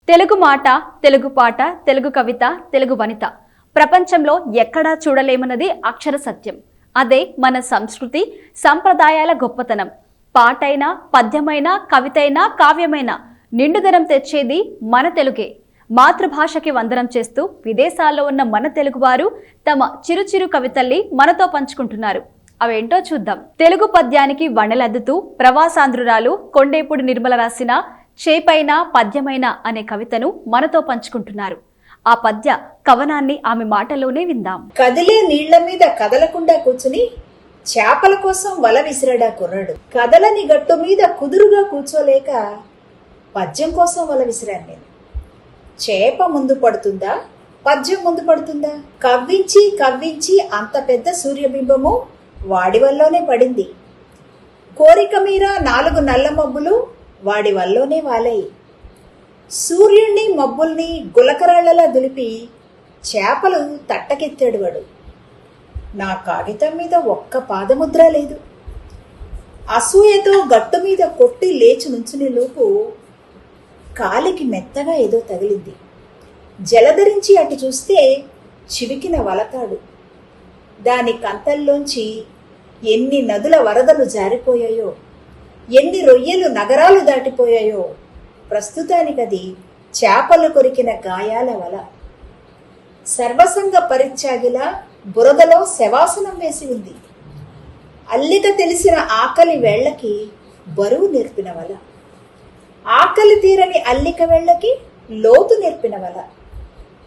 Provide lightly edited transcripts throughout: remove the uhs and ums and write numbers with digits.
తెలుగు మాట, తెలుగు పాట, తెలుగు కవిత, తెలుగు వనిత ప్రపంచంలో ఎక్కడా చూడలేమన్నది అక్షర సత్యం. అదే మన సంస్కృతి సంప్రదాయాల గొప్పతనం. పాటైనా, పద్యమైనా, కవితైనా, కావ్యమైనా నిండుదనం తెచ్చేది మన తెలుగే. మాతృభాషకి వందనం చేస్తూ విదేశాల్లో ఉన్న మన తెలుగువారు తమ చిరు కవితల్ని మనతో పంచుకుంటున్నారు. అవేంటో చూద్దాం. తెలుగు పద్యానికి వన్నెలద్దుతూ ప్రవాసాంధ్రురాలు కొండేపూడి నిర్మల రాసిన చేపైన పద్యమైన అనే కవితను మనతో పంచుకుంటున్నారు. ఆ పద్య కవనాన్ని ఆమె మాటలోనే విందాం. కదిలే నీళ్ల మీద కదలకుండా కూర్చుని చేపల కోసం వల విసిరాడా కుర్రాడు. కదలని గట్టు మీద కుదురుగా కూర్చోలేక పద్యం కోసం వల విసిరాను నేను. చేప ముందు పడుతుందా, పద్యం ముందు పడుతుందా? కవ్వించి కవ్వించి అంత పెద్ద సూర్యబింబము వాడి వల్లోనే పడింది. కోరిక మీర 4 నల్ల మబ్బులు వాడి వల్లోనే వాలాయి. సూర్యుణ్ణి మబ్బుల్ని గులకరాళ్లలా దులిపి చేపలు తట్టకెత్తాడు వాడు. నా కాగితం మీద ఒక్క పాదముద్ర లేదు. అసూయతో గట్టు మీద కొట్టి లేచి నుంచుని లోపు కాలికి మెత్తగా ఏదో తగిలింది. జలధరించి అటు చూస్తే చివికిన వలతాడు. దాని కంతల్లోంచి ఎన్ని నదుల వరదలు జారిపోయాయో, ఎన్ని రొయ్యలు నగరాలు దాటిపోయాయో. ప్రస్తుతానికది చేపలు కొరికిన గాయాల వల. సర్వసంగ పరిత్యాగిలా బురదలో శవాసనం వేసి ఉంది. అల్లిక తెలిసిన ఆకలి వేళ్లకి బరువు నేర్పిన వల. ఆకలి తీరని అల్లిక వేళ్లకి లోతు నేర్పిన వల.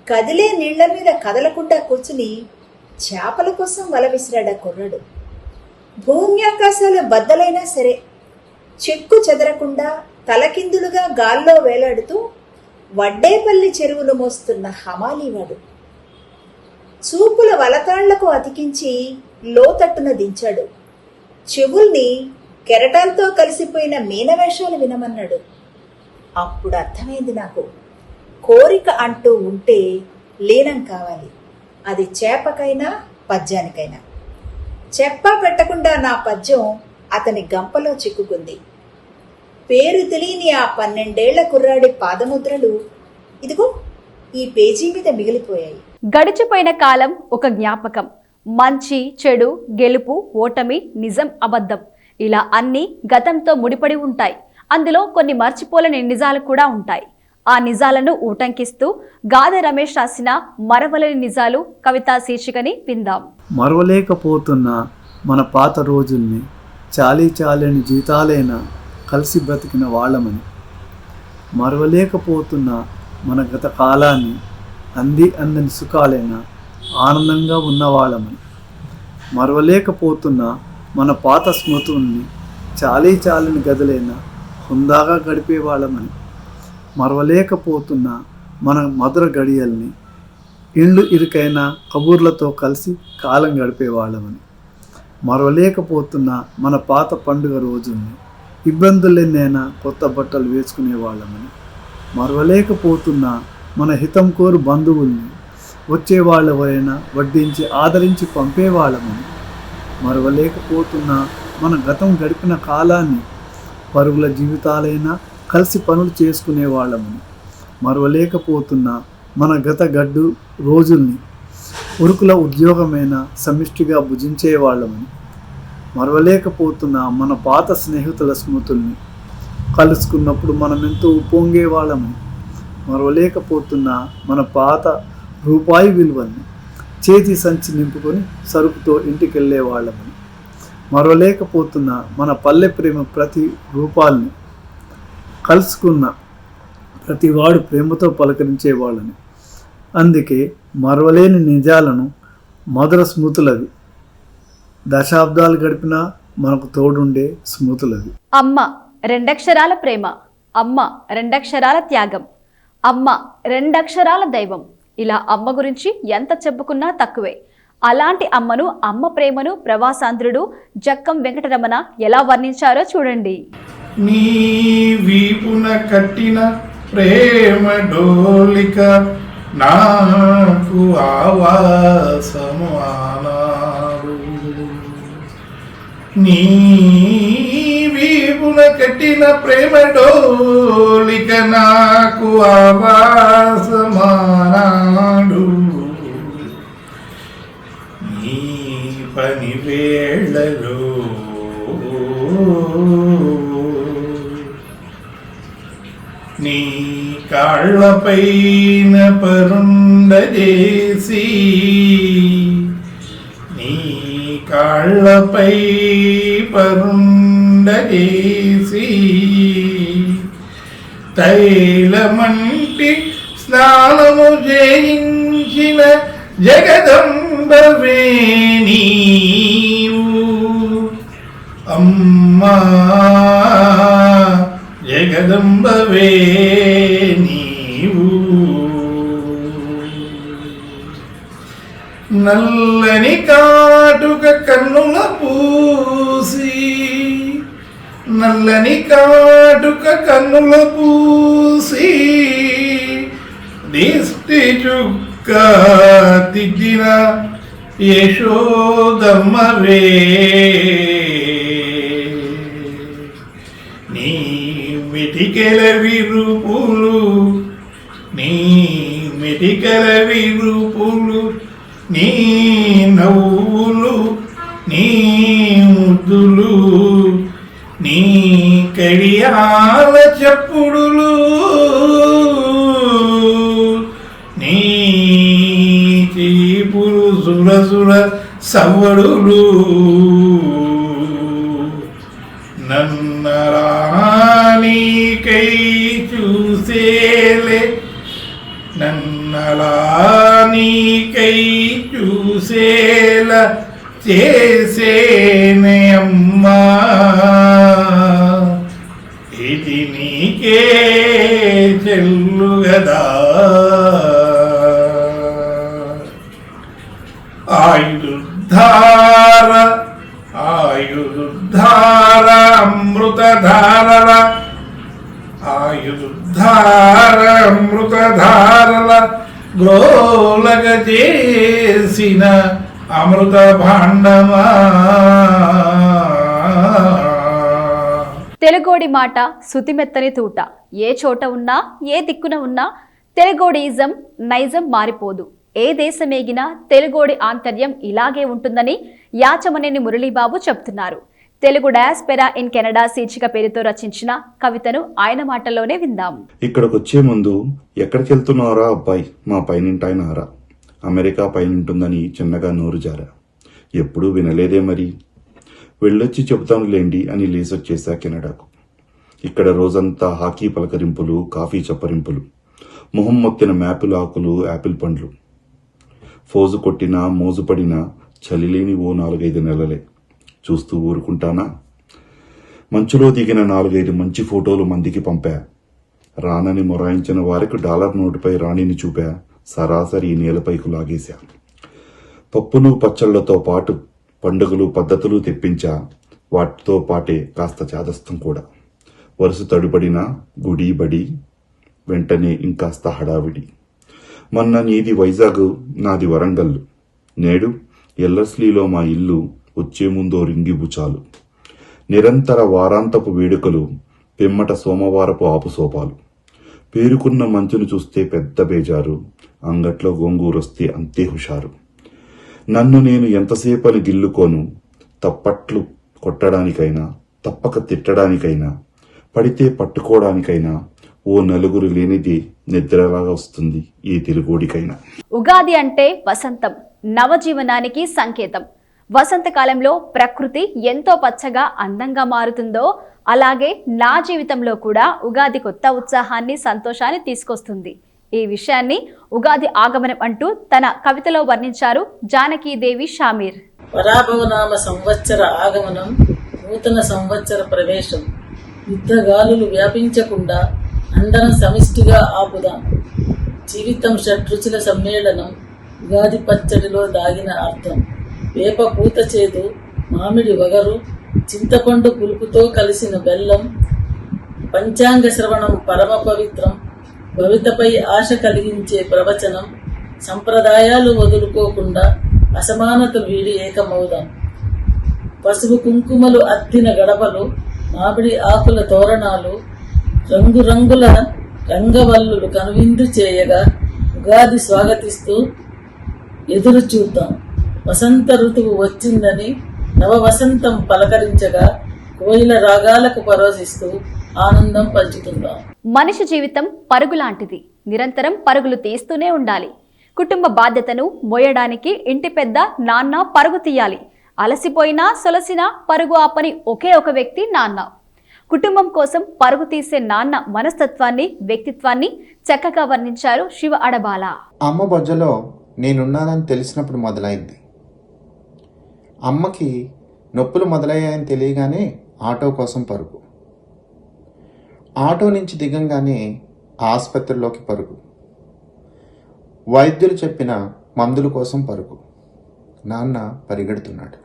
కదిలే నీళ్ల మీద కదలకుండా కూర్చుని చేపల కోసం వల విసిరాడా కుర్రాడు. భూమి ఆకాశాలు బద్దలైనా సరే చెక్కు చెదరకుండా తలకిందులుగా గాల్లో వేలాడుతూ వడ్డేపల్లి చెరువును మోస్తున్న హమాలీవాడు. చూపుల వలతాళ్లకు అతికించి లోతట్టున దించాడు. చెవుల్ని కెరటాలతో కలిసిపోయిన మీనవేషాలు వినమన్నాడు. అప్పుడు అర్థమైంది నాకు, కోరిక అంటూ ఉంటే లీనం కావాలి. అది చేపకైనా పద్యానికైనా. చెప్పా పెట్టకుండా నా పద్యం అతని గంపలో చిక్కుకుంది. పేరు తెలియని ఆ 12 ఏళ్ల కుర్రాడి పాదముద్రలు ఇదిగో ఈ పేజీ మీద మిగిలిపోయాయి. గడిచిపోయిన కాలం ఒక జ్ఞాపకం. మంచి చెడు, గెలుపు ఓటమి, నిజం అబద్ధం, ఇలా అన్నీ గతంతో ముడిపడి ఉంటాయి. అందులో కొన్ని మర్చిపోలేని నిజాలు కూడా ఉంటాయి. ఆ నిజాలను ఊటంకిస్తూ గాదె రమేష్ రాసిన మరవలేని నిజాలు కవితా శీర్షికని విందాం. మరవలేకపోతున్న మన పాత రోజుల్ని, చాలీని జీతాలైనా కలిసి బ్రతికిన వాళ్ళమని. మరవలేకపోతున్న మన గత కాలాన్ని, అందని సుఖాలైనా ఆనందంగా ఉన్నవాళ్ళమని. మరవలేకపోతున్న మన పాత స్మృతుల్ని, చాలీని గదులైనా హుందాగా గడిపేవాళ్ళమని. మరవలేకపోతున్న మన మధుర గడియల్ని, ఇండ్లు ఇరుకైన కబూర్లతో కలిసి కాలం గడిపేవాళ్ళమని. మరవలేకపోతున్న మన పాత పండుగ రోజుల్ని, ఇబ్బందులెన్నైనా కొత్త బట్టలు వేసుకునేవాళ్ళమని. మరవలేకపోతున్న మన హితం కోరు బంధువుల్ని, వచ్చేవాళ్ళవైనా వడ్డించి ఆదరించి పంపేవాళ్ళమని. మరవలేకపోతున్న మన గతం గడిపిన కాలాన్ని, పరుగుల జీవితాలైనా కలిసి పనులు చేసుకునేవాళ్ళమని. మరవలేకపోతున్న మన గత గడ్డు రోజుల్ని, ఉరుకుల ఉద్యోగమైన సమిష్టిగా భుజించేవాళ్ళమని. మరవలేకపోతున్న మన పాత స్నేహితుల స్మృతుల్ని, కలుసుకున్నప్పుడు మనం ఎంతో ఉప్పొంగేవాళ్ళమని. మరవలేకపోతున్న మన పాత రూపాయి విలువల్ని, చేతి సంచి నింపుకొని సరుకుతో ఇంటికి వెళ్ళేవాళ్ళమని. మరవలేకపోతున్న మన పల్లె ప్రేమ ప్రతి రూపాల్ని, కలుసుకున్న ప్రతివాడు ప్రేమతో పలకరించేవాళ్ళని. అందుకే మరవలేని నిజాలను, మధుర స్మృతులవి, దశాబ్దాలు గడిపినా మనకు తోడుండే స్మృతులవి. అమ్మ 2 అక్షరాల ప్రేమ, అమ్మ 2 అక్షరాల త్యాగం, అమ్మ 2 అక్షరాల దైవం. ఇలా అమ్మ గురించి ఎంత చెప్పుకున్నా తక్కువే. అలాంటి అమ్మను, అమ్మ ప్రేమను ప్రవాసాంధ్రుడు జక్కం వెంకటరమణ ఎలా వర్ణించారో చూడండి. నీ వీపున కట్టిన ప్రేమ డోలిక నాకు ఆవాసము ఆనాడు. నీ వీపున కట్టిన ప్రేమ డోలిక నాకు నాకు ఆవాసమానాడు నీ పని వేళలో నీ కాళ్ళపైన పరుండజేసి నీ కాళ్ళపై పరుండజేసి తైలమంటి స్నానము చేయించిన జగదంబవే నీవు అమ్మా జగదంబవే నీవు నల్లని కాటుక కన్నుల పూసి నల్లని కాటుక కన్నుల పూసి దిష్టి చుక్క తిద్దిన యశోదమ్మవే నీ మెటికెల విరుపులు నీ మెటికెల విరుపులు నీ నవ్వులు నీ ముద్దులు నీ కడియాల చప్పుడులు నీ చీపులు సురసుర సవ్వడులు నన్నరానికై చూసేలే నన్నలానికై చూసేల చేసేనే అమ్మా ఇది నీకే చెల్లుగదా ఆయుధార ఆయుధార అమృతధారల ఆయుధార అమృతధారల గ్రోలగ చేసిన అమృత భాండమా. తెలుగోడి మాట శృతిమెత్తని తూట. ఏ చోట ఉన్నా ఏ దిక్కున ఉన్నా తెలుగోడియిజం నైజం మారిపోదు. ఏ దేశమేగినా తెలుగోడి ఆంతర్యం ఇలాగే ఉంటుందని యాచమనేని మురళీబాబు చెప్తున్నారు. తెలుగు డయాస్పెరా ఇన్ కెనడా శీర్షిక పేరుతో రచించిన కవితను ఆయన మాటల్లోనే విందాం. ఇక్కడికొచ్చే ముందు ఎక్కడికి వెళ్తున్నారా అబ్బాయి, మా పైనింటాయనారా, అమెరికా పైనుంటుందని చిన్నగా నోరు జారా, ఎప్పుడూ వినలేదే మరి, వెళ్ళొచ్చి చెబుతానులేండి అని లేసొచ్చేశా కెనడాకు. ఇక్కడ రోజంతా హాకీ పలకరింపులు, కాఫీ చప్పరింపులు, మొహం మొత్తిన మ్యాపుల్ ఆకులు, యాపిల్ పండ్లు, ఫోజు కొట్టినా మోజుపడినా చలిలేని ఓ 4-5 నెలలే. చూస్తూ ఊరుకుంటానా? మంచులో దిగిన 4-5 మంచి ఫోటోలు మందికి పంపా. రానని మొరాయించిన వారికి $1 నోటుపై రాణిని చూపా. సరాసరి నేలపైకు లాగేశా. పప్పును పచ్చళ్లతో పాటు పండుగలు పద్ధతులు తెప్పించా. వాటితో పాటే కాస్త చాదస్తం కూడా. వరుస తడుపడిన గుడి బడి, వెంటనే ఇంకాస్త హడావిడి. మొన్న నీది వైజాగ్, నాది వరంగల్, నేడు ఎల్లర్స్లీలో మా ఇల్లు, వచ్చే ముందో రింగిబుచాలు. నిరంతర వారాంతపు వేడుకలు, పిమ్మట సోమవారపు ఆపుసోపాలు. పేరుకున్న మంచును చూస్తే పెద్ద బేజారు, అంగట్లో గోంగూరొస్తే అంతే హుషారు. నన్ను నేను ఎంతసేపని గిల్లుకోను, తప్పట్లు కొట్టడానికైనా, తప్పక తిట్టడానికైనా, పడితే పట్టుకోవడానికైనా ఓ నలుగురు లేనిది నిద్రలాగా వస్తుంది ఈ తెలుగోడికైనా. ఉగాది అంటే వసంతం, నవజీవనానికి సంకేతం. వసంతకాలంలో ప్రకృతి ఎంతో పచ్చగా అందంగా మారుతుందో అలాగే నా జీవితంలో కూడా ఉగాది కొత్త ఉత్సాహాన్ని, సంతోషాన్ని తీసుకొస్తుంది. ఈ విషయాన్ని ఉగాది ఆగమనం అంటూ తన కవితలో వర్ణించారు జానకీదేవి షామీర్. పరాభవనామ సంవత్సర ఆగమనం, నూతన సంవత్సర ప్రవేశం. యుద్ధగాలులు వ్యాపించకుండా అందరం సమిష్టిగా ఆపుదాం. జీవితం షడ్రుచుల సమ్మేళనం, ఉగాది పచ్చడిలో దాగిన అర్థం. వేప పూత చేదు, మామిడి వగరు, చింతపండు పులుపుతో కలిసిన బెల్లం. పంచాంగ శ్రవణం పరమ పవిత్రం, భవితపై ఆశ కలిగించే ప్రవచనం. సంప్రదాయాలు వదులుకోకుండా అసమానత వీడి ఏకమవుదాం. పసుపు కుంకుమలు అద్దిన గడపలు, మామిడి ఆకుల తోరణాలు, రంగురంగుల రంగవల్లులు కనువిందు చేయగా ఉగాది స్వాగతిస్తూ ఎదురు చూద్దాం. వసంత ఋతువు వచ్చిందని నవవసంతం పలకరించగా కోయిల రాగాలకు పరోసిస్తూ ఆనందం పంచుతుందాం. మనిషి జీవితం పరుగులాంటిది. నిరంతరం పరుగులు తీస్తూనే ఉండాలి. కుటుంబ బాధ్యతను మోయడానికి ఇంటి పెద్ద నాన్న పరుగు తీయాలి. అలసిపోయినా సొలసినా పరుగు ఆపని ఒకే ఒక వ్యక్తి నాన్న. కుటుంబం కోసం పరుగు తీసే నాన్న మనస్తత్వాన్ని, వ్యక్తిత్వాన్ని చక్కగా వర్ణించారు శివ అడబాల. అమ్మ బొజ్జలో నేనున్నానని తెలిసినప్పుడు మొదలైంది. అమ్మకి నొప్పులు మొదలయ్యాయని తెలియగానే ఆటో కోసం పరుగు. ఆటో నుంచి దిగంగానే ఆసుపత్రిలోకి పరుగు. వైద్యులు చెప్పిన మందుల కోసం పరుగు. నాన్న పరిగెడుతున్నాడు.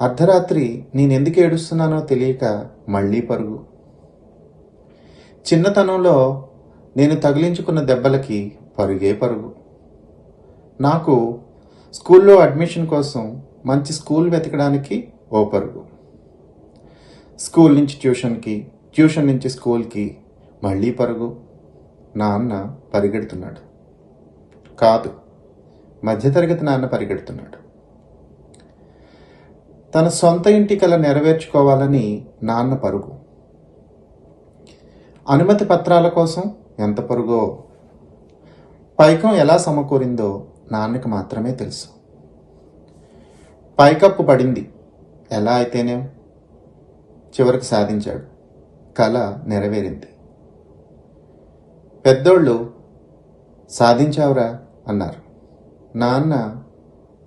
అర్ధరాత్రి నేనెందుకు ఏడుస్తున్నానో తెలియక మళ్ళీ పరుగు. చిన్నతనంలో నేను తగిలించుకున్న దెబ్బలకి పరుగే పరుగు. నాకు స్కూల్లో అడ్మిషన్ కోసం మంచి స్కూల్ వెతకడానికి ఓ పరుగు. స్కూల్ నుంచి ట్యూషన్కి, ట్యూషన్ నుంచి స్కూల్కి మళ్ళీ పరుగు. నాన్న పరిగెడుతున్నాడు. కాదు, మధ్యతరగతి నాన్న పరిగెడుతున్నాడు. తన సొంత ఇంటి కల నెరవేర్చుకోవాలని నాన్న పరుగు. అనుమతి పత్రాల కోసం ఎంత పరుగో, పైకం ఎలా సమకూరిందో నాన్నకి మాత్రమే తెలుసు. పైకప్పు పడింది, ఎలా అయితేనే చివరికి సాధించాడు. కల నెరవేరింది. పెద్దోళ్ళు సాధించావురా అన్నారు. నాన్న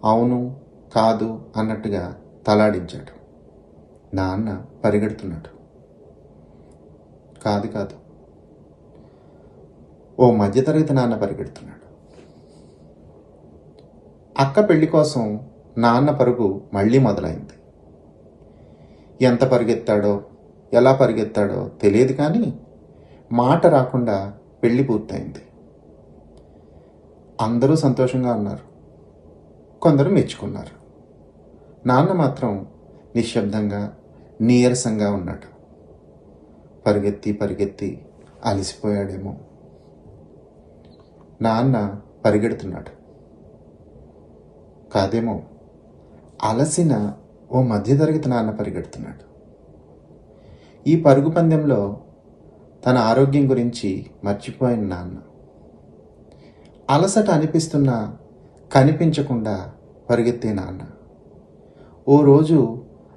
అవును కాదు అన్నట్టుగా తలాడించాడు. నాన్న పరిగెడుతున్నాడు. కాదు కాదు, ఓ మధ్యతరగతి నాన్న పరిగెడుతున్నాడు. అక్క పెళ్లి కోసం నాన్న పరుగు మళ్ళీ మొదలైంది. ఎంత పరిగెత్తాడో, ఎలా పరిగెత్తాడో తెలియదు, కానీ మాట రాకుండా పెళ్లి పూర్తయింది. అందరూ సంతోషంగా ఉన్నారు. కొందరు మెచ్చుకున్నారు. నాన్న మాత్రం నిశ్శబ్దంగా, నీరసంగా ఉన్నాడు. పరిగెత్తి పరిగెత్తి అలసిపోయాడేమో. నాన్న పరిగెడుతున్నాడు. కాదేమో, అలసిన ఓ మధ్యతరగతి నాన్న పరిగెడుతున్నాడు. ఈ పరుగు పందెంలో తన ఆరోగ్యం గురించి మర్చిపోయిన నాన్న. అలసట అనిపిస్తున్నా కనిపించకుండా పరిగెత్తే నాన్న. ఓ రోజు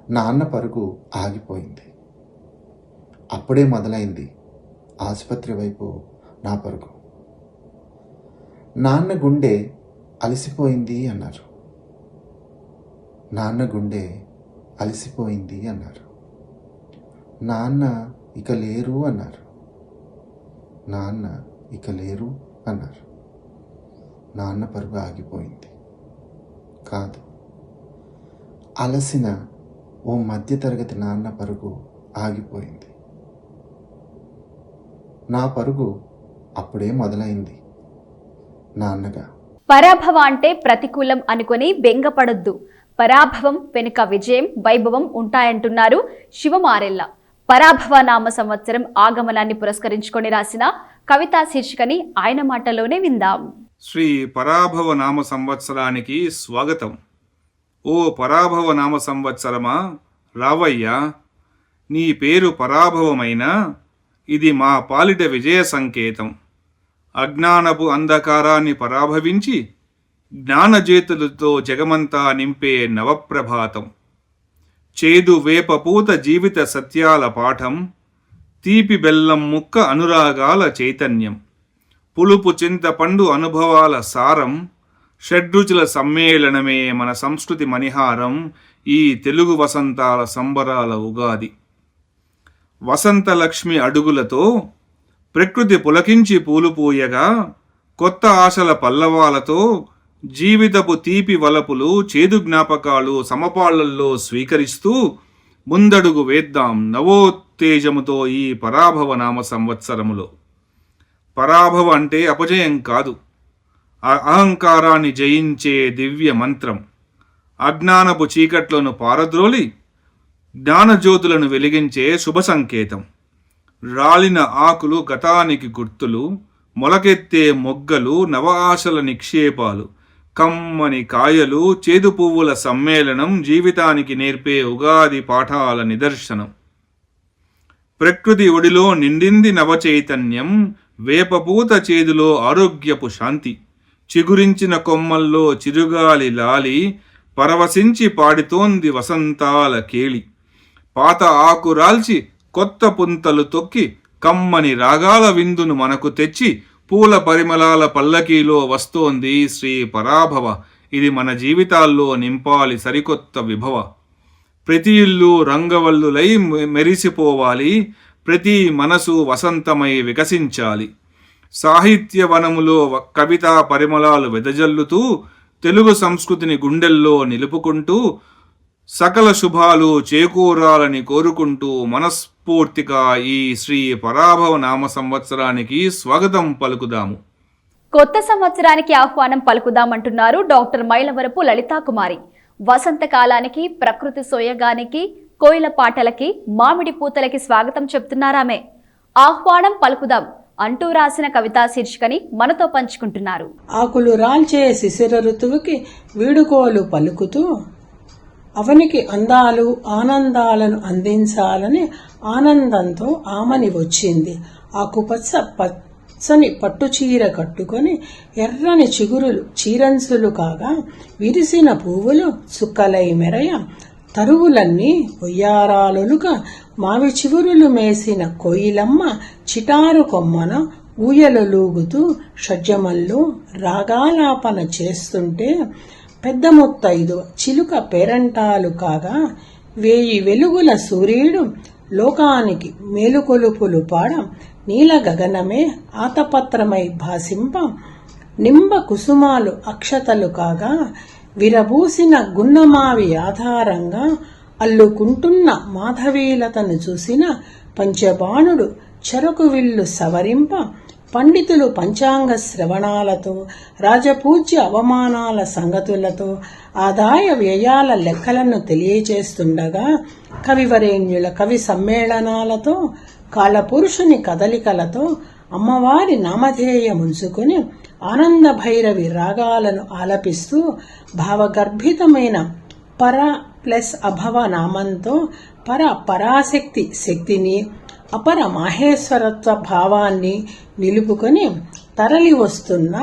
నాన్న పరుగు ఆగిపోయింది. అప్పుడే మొదలైంది ఆసుపత్రి వైపు నా పరుగు. నాన్న గుండె అలసిపోయింది అన్నారు. నాన్న గుండె అలసిపోయింది అన్నారు. నాన్న ఇక లేరు అన్నారు. నాన్న ఇక లేరు అన్నారు. నాన్న పరుగు ఆగిపోయింది. కాదు, అలసిన ఓ మధ్యతరగతి నాన్న పరుగు ఆగిపోయింది. నా పరుగు అప్పుడే మొదలైంది నాన్నగా. పరాభవ అంటే ప్రతికూలం అనుకొని బెంగపడొద్దు. పరాభవం వెనుక విజయం, వైభవం ఉంటాయంటున్నారు శివమారెల్ల. పరాభవ నామ సంవత్సరం ఆగమనాన్ని పురస్కరించుకొని రాసిన కవితా శీర్షికని ఆయన మాటలోనే విందాం. శ్రీ పరాభవ నామ సంవత్సరానికి స్వాగతం. ఓ పరాభవ నామ సంవత్సరమా, రావయ్యా. నీ పేరు పరాభవమైనా ఇది మా పాలిట విజయ సంకేతం. అజ్ఞానపు అంధకారాన్ని పరాభవించి జ్ఞానజ్యోతులతో జగమంతా నింపే నవప్రభాతం. చేదు వేపపూత జీవిత సత్యాల పాఠం, తీపి బెల్లం ముక్క అనురాగాల చైతన్యం, పులుపు చింతపండు అనుభవాల సారం, షడ్రుచుల సమ్మేళనమే మన సంస్కృతి మణిహారం. ఈ తెలుగు వసంతాల సంబరాల ఉగాది. వసంతలక్ష్మి అడుగులతో ప్రకృతి పులకించి పూలు పూయగా, కొత్త ఆశల పల్లవాలతో జీవితపు తీపి వలపులు, చేదు జ్ఞాపకాలు సమపాళ్లల్లో స్వీకరిస్తూ ముందడుగు వేద్దాం నవోత్తేజముతో ఈ పరాభవ నామ సంవత్సరములో. పరాభవ అంటే అపజయం కాదు, అహంకారాన్ని జయించే దివ్య మంత్రం. అజ్ఞానపు చీకట్లను పారద్రోలి జ్ఞానజ్యోతులను వెలిగించే శుభ సంకేతం. రాలిన ఆకులు గతానికి గుర్తులు, మొలకెత్తే మొగ్గలు నవ ఆశల నిక్షేపాలు, కమ్మని కాయలు చేదు పువ్వుల సమ్మేళనం జీవితానికి నేర్పే ఉగాది పాఠాల నిదర్శనం. ప్రకృతి ఒడిలో నిండింది నవచైతన్యం, వేపపూత చేదులో ఆరోగ్యపు శాంతి, చిగురించిన కొమ్మల్లో చిరుగాలి లాలి, పరవశించి పాడితోంది వసంతాల కేళి. పాత ఆకు రాల్చి కొత్త పుంతలు తొక్కి కమ్మని రాగాల విందును మనకు తెచ్చి పూల పరిమళాల పల్లకీలో వస్తోంది శ్రీ పరాభవ. ఇది మన జీవితాల్లో నింపాలి సరికొత్త విభవ. ప్రతి ఇల్లు రంగవల్లులై మెరిసిపోవాలి, ప్రతి మనసు వసంతమై వికసించాలి. సాహిత్య వనములో కవితా పరిమళాలు వెదజల్లుతూ తెలుగు సంస్కృతిని గుండెల్లో నిలుపుకుంటూ సకల శుభాలు చేకూరాలని కోరుకుంటూ మనస్ఫూర్తిగా ఈ శ్రీ పరాభవ నామ సంవత్సరానికి స్వాగతం పలుకుదాము. కొత్త సంవత్సరానికి ఆహ్వానం పలుకుదామంటున్నారు డాక్టర్ మైలవరపు లలితాకుమారి. వసంత కాలానికి, ప్రకృతి సోయగానికి, కోయిల పాటలకి, మామిడి పూతలకి స్వాగతం చెప్తున్నారామె. ఆహ్వానం పలుకుదాం అంటూ రాసిన కవితా శీర్షికని మనతో పంచుకుంటున్నారు. ఆకులు రాల్చే శిశిర ఋతువుకి వీడుకోలు పలుకుతూ అవనికి అందాలు ఆనందాలను అందించాలని ఆనందంతో ఆమని వచ్చింది. ఆకుపచ్చ పచ్చని పట్టుచీర కట్టుకొని ఎర్రని చిగురులు చీరంచులు కాగా విరిసిన పువ్వులు చుక్కలై మెరయ తరువులన్నీ ఒయ్యారాలొలుగా మావి చిగురులు మేసిన కోయిలమ్మ చిటారు కొమ్మన ఊయలలూగుతూ షడ్జమల్లో రాగాలాపన చేస్తుంటే పెద్ద ముత్తైదు చిలుక పేరంటాలు కాగా 1000 వెలుగుల సూర్యుడు లోకానికి మేలుకొలుపులు పాడ నీల గగనమే ఆతపత్రమై భాసింప నింబ కుసుమాలు అక్షతలు కాగా విరబూసిన గున్నమావి ఆధారంగా అల్లుకుంటున్న మాధవీలతను చూసిన పంచబాణుడు చెరకు విల్లు సవరింప పండితులు పంచాంగ శ్రవణాలతో రాజపూజ్య అవమానాల సంగతులతో ఆదాయ వ్యయాల లెక్కలను తెలియచేస్తుండగా కవివరేణ్యుల కవి సమ్మేళనాలతో కాలపురుషుని కదలికలతో అమ్మవారి నామధేయముంచుకుని ఆనంద భైరవి రాగాలను ఆలపిస్తూ భావగర్భితమైన పర ప్లస్ అభవ నామంతో పరాశక్తి శక్తిని అపర మాహేశ్వరత్వ భావాన్ని నిలుపుకొని తరలి వస్తున్న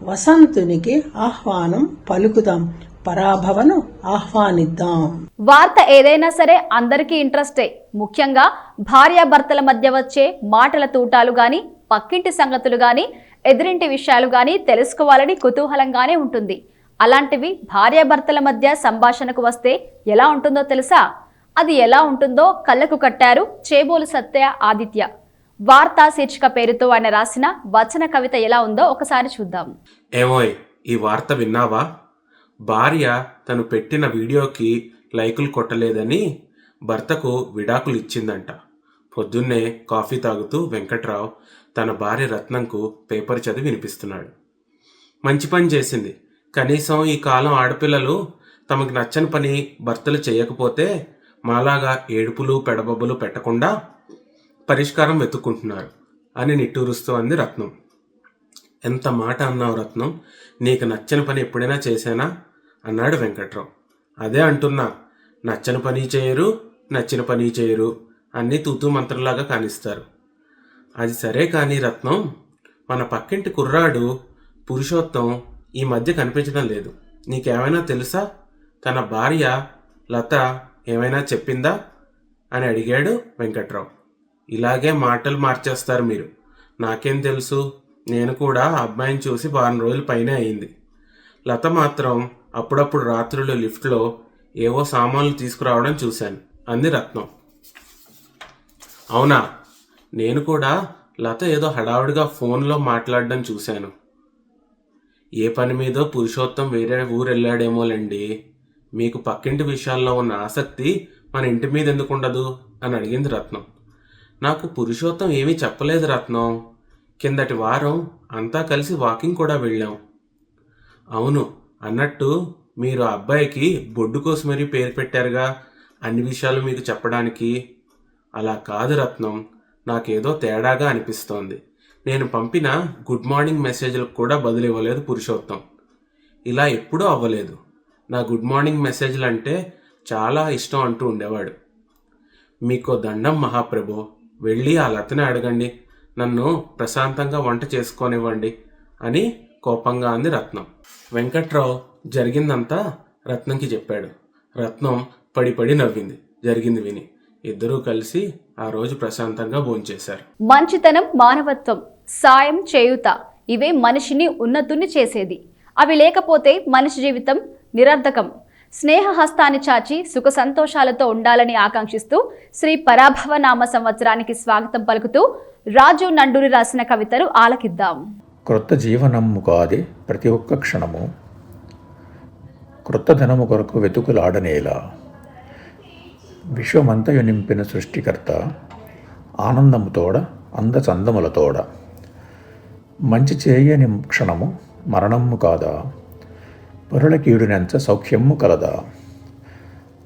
వసంతునికి ఆహ్వానం పలుకుదాం, పరాభవను ఆహ్వానిద్దాం. వార్త ఏదైనా సరే అందరికీ ఇంట్రెస్టే. ముఖ్యంగా భార్యాభర్తల మధ్య వచ్చే మాటల తూటాలు గాని, పక్కింటి సంగతులు గాని, ఎదురింటి విషయాలు గాని తెలుసుకోవాలని కుతూహలంగానే ఉంటుంది. అలాంటివి భార్యాభర్తల మధ్య సంభాషణకు వస్తే ఎలా ఉంటుందో తెలుసా? అది ఎలా ఉంటుందో కళ్ళకు కట్టారు చేబోలు సత్య ఆదిత్య. వార్తా శీర్షిక పేరుతో ఆయన రాసిన వచన కవిత ఎలా ఉందో ఒకసారి చూద్దాం. ఏమోయ్, ఈ వార్త విన్నావా? భార్య తను పెట్టిన వీడియోకి లైకులు కొట్టలేదని భర్తకు విడాకులు ఇచ్చిందంట. పొద్దున్నే కాఫీ తాగుతూ వెంకట్రావు తన భార్య రత్నంకు పేపర్ చదివి వినిపిస్తున్నాడు. మంచి పని చేసింది. కనీసం ఈ కాలం ఆడపిల్లలు తమకు నచ్చని పని భర్తలు చేయకపోతే మాలాగా ఏడుపులు పెడబొబ్బలు పెట్టకుండా పరిష్కారం వెతుక్కుంటున్నారు అని నిట్టూరుస్తూ అంది రత్నం. ఎంత మాట అన్నావు రత్నం, నీకు నచ్చని పని ఎప్పుడైనా చేశానా అన్నాడు వెంకట్రావు. అదే అంటున్నా, నచ్చని పని చేయరు, నచ్చిన పని చేయరు, అన్నీ తూతూ మంత్రంలాగా కానిస్తారు. అది సరే కానీ రత్నం, మన పక్కింటి కుర్రాడు పురుషోత్తం ఈ మధ్య కనిపించడం లేదు. నీకేమైనా తెలుసా? తన భార్య లత ఏమైనా చెప్పిందా అని అడిగాడు వెంకట్రావు. ఇలాగే మాటలు మార్చేస్తారు మీరు. నాకేం తెలుసు, నేను కూడా అబ్బాయిని చూసి 4 రోజుల పైనే అయింది. లత మాత్రం అప్పుడప్పుడు రాత్రులు లిఫ్ట్లో ఏవో సామాన్లు తీసుకురావడం చూశాను అంది రత్నం. అవునా? నేను కూడా లత ఏదో హడావుడిగా ఫోన్లో మాట్లాడడం చూశాను. ఏ పని మీదో పురుషోత్తం వేరే ఊరు వెళ్ళాడేమోలండి. మీకు పక్కింటి విషయాల్లో ఉన్న ఆసక్తి మన ఇంటి మీద ఎందుకు ఉండదు అని అడిగింది రత్నం. నాకు పురుషోత్తం ఏమీ చెప్పలేదు రత్నం. కిందటి వారం అంతా కలిసి వాకింగ్ కూడా వెళ్ళాం. అవును, అన్నట్టు మీరు ఆ అబ్బాయికి బొడ్డు కోసం మరీ పేరు పెట్టారుగా, అన్ని విషయాలు మీకు చెప్పడానికి. అలా కాదు రత్నం, నాకేదో తేడాగా అనిపిస్తోంది. నేను పంపిన గుడ్ మార్నింగ్ మెసేజ్లకు కూడా బదులు ఇవ్వలేదు పురుషోత్తం. ఇలా ఎప్పుడూ అవ్వలేదు. నా గుడ్ మార్నింగ్ మెసేజ్లు అంటే చాలా ఇష్టం అంటూ ఉండేవాడు. మీకో దండం మహాప్రభు, వెళ్ళి ఆ లతని అడగండి, నన్ను ప్రశాంతంగా వంట చేసుకోనివ్వండి అని కోపంగా అంది రత్నం. వెంకట్రావు జరిగిందంతా రత్నంకి చెప్పాడు. రత్నం పడి పడి నవ్వింది జరిగింది విని. ఇద్దరూ కలిసి ఆ రోజు ప్రశాంతంగా భోంచేశారు. మంచితనం, మానవత్వం, సాయం, చేయూత ఇవే మనిషిని ఉన్నతుని చేసేది. అవి లేకపోతే మనిషి జీవితం నిరర్ధకం. స్నేహహస్తాన్ని చాచి సుఖ సంతోషాలతో ఉండాలని ఆకాంక్షిస్తూ శ్రీ పరాభవ నామ సంవత్సరానికి స్వాగతం పలుకుతూ రాజు నండూరి రాసిన కవితను ఆలకిద్దాం. క్రొత్త జీవనము కాదే ప్రతి ఒక్క క్షణము, క్రొత్త ధనము కొరకు వెతుకులాడనేలా, విశ్వమంతయు నింపిన సృష్టికర్త ఆనందముతోడ అందచందములతోడ, మంచి చేయని క్షణము మరణము కాదా, పరుల కీడునెంచ సౌఖ్యము కలదా,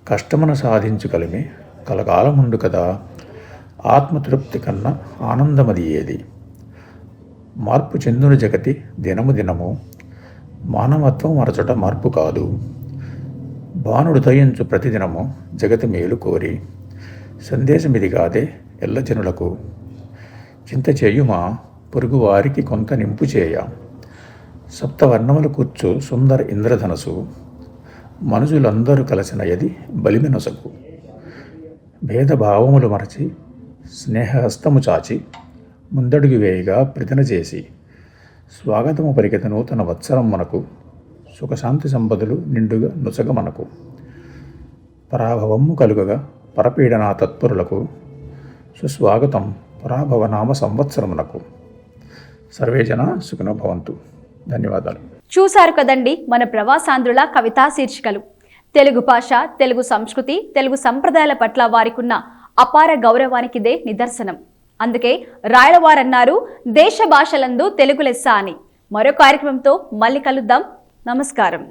కష్టమును సాధించుకలిమి కలకాలముండు కదా, ఆత్మతృప్తి కన్నా ఆనందమది ఏది, మార్పు చెందున జగతి దినము దినము, మానవత్వం మరచట మార్పు కాదు, బాణుడు దయించు ప్రతిదినము జగతి మేలు కోరి, సందేశమిది కాదే ఎల్లజనులకు, చింత చేయుమా పొరుగువారికి కొంత నింపు చేయ, సప్తవర్ణములు కూర్చు సుందర ఇంద్రధనసు, మనుషులందరూ కలిసిన యది బలిమినొసగు, భేదభావములు మరచి స్నేహహస్తము చాచి, ముందడుగు వేయగా ప్రతిన చేసి, స్వాగతము పరిగెత నూతన వత్సరం మనకు, సుఖశాంతి సంపదలు నిండుగా నుసగ మనకు, పరాభవము కలుగగా పరపీడనా తత్పరులకు, సుస్వాగతం పరాభవనామ సంవత్సరమునకు. సర్వే జన సుఖినో భవంతు. ధన్యవాదాలు. చూశారు కదండి మన ప్రవాసాంధ్రుల కవితా శీర్షికలు. తెలుగు భాష, తెలుగు సంస్కృతి, తెలుగు సంప్రదాయాల పట్ల వారికున్న అపార గౌరవానికిదే నిదర్శనం. అందుకే రాయలవారన్నారు, దేశ భాషలందు తెలుగు లెస్స అని. మరో కార్యక్రమంతో మళ్ళీ కలుద్దాం. నమస్కారం.